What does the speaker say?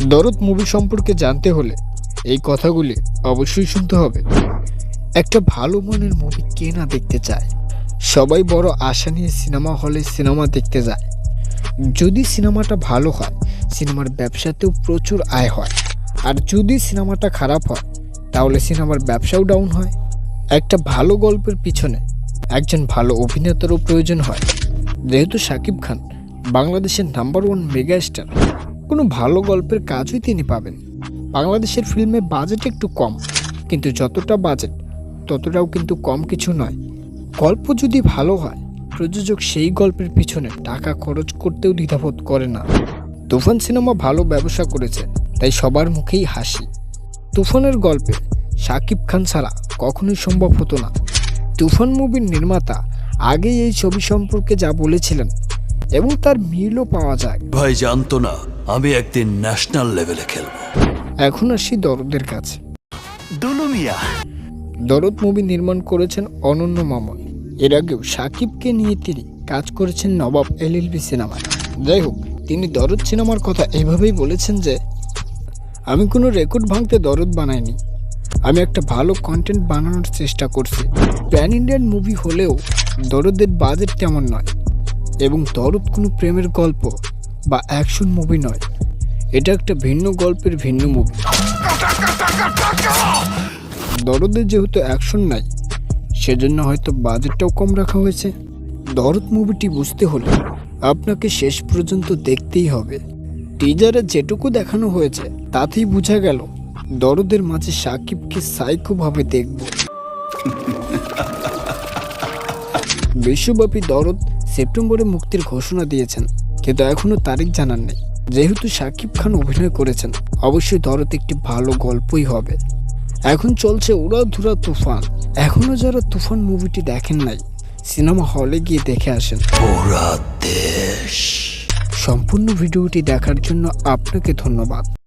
দরদ মুভি সম্পর্কে জানতে হলে এই কথাগুলি অবশ্যই শুনতে হবে। একটা ভালো মানের মুভি কে না দেখতে চায়? সবাই বড় আশা নিয়ে সিনেমা হলে সিনেমা দেখতে যায়। যদি সিনেমাটা ভালো হয়, সিনেমার ব্যবসাতেও প্রচুর আয় হয়। আর যদি সিনেমাটা খারাপ হয়, তাহলে সিনেমার ব্যবসাও ডাউন হয়। একটা ভালো গল্পের পিছনে একজন ভালো অভিনেতারও প্রয়োজন হয়। যেহেতু শাকিব খান বাংলাদেশের নাম্বার 1 মেগা স্টার, কোনো ভালো গল্পের কাজই তিনি পাবেন। বাংলাদেশের ফিল্মে বাজেট একটু কম, কিন্তু যতটা বাজেট ততটাও কিন্তু কম কিছু নয়। গল্প যদি ভালো হয়, প্রযোজক সেই গল্পের পিছনে টাকা খরচ করতেও দ্বিধাবোধ করে না। তুফান সিনেমা ভালো ব্যবসা করেছে, তাই সবার মুখেই হাসি। তুফানের গল্পে শাকিব খান ছাড়া কখনোই সম্ভব হতো না। তুফান মুভির নির্মাতা আগেই এই ছবি সম্পর্কে যা বলেছিলেন এবং তার মিলও পাওয়া যায়। ভাই জানতো না আমি একদিন ন্যাশনাল লেভেলে খেলব। এখন আসি দরদের কাছে। দুলু মিয়া দরদ মুভি নির্মাণ করেছেন অনন্য মামুন। এর আগেও সাকিবকে নিয়ে তিনি কাজ করেছেন নবাব এলএলবি সিনেমায়। যাই হোক, তিনি দরদ সিনেমার কথা এইভাবেই বলেছেন যে, আমি কোনো রেকর্ড ভাঙতে দরদ বানাইনি, আমি একটা ভালো কন্টেন্ট বানানোর চেষ্টা করছি। প্যান ইন্ডিয়ান মুভি হলেও দরদের বাজেট তেমন নয়, এবং দরদ কোনো প্রেমের গল্প বা অ্যাকশন মুভি নয়। এটা একটা ভিন্ন গল্পের ভিন্ন মুভি। দরদের যেহেতু অ্যাকশন নাই, সেজন্য হয়তো বাজেটটাও কম রাখা হয়েছে। দরদ মুভিটি বুঝতে হলে আপনাকে শেষ পর্যন্ত দেখতেই হবে। টিজারে যেটুকু দেখানো হয়েছে তাতেই বোঝা গেল দরদের মাঝে সাকিবকে সাইকোভাবে দেখব। বিশ্বব্যাপী দরদ সেপ্টেম্বরে মুক্তির ঘোষণা দিয়েছেন, কিন্তু এখনও তারিখ জানান নেই। যেহেতু সাকিব খান অভিনয় করেছেন, অবশ্যই দরদ একটি ভালো গল্পই হবে। এখন চলছে উড়াধুরা তুফান। এখনও যারা তুফান মুভিটি দেখেন নাই, সিনেমা হলে গিয়ে দেখে আসেন। পুরা দেশ সম্পূর্ণ ভিডিওটি দেখার জন্য আপনাকে ধন্যবাদ।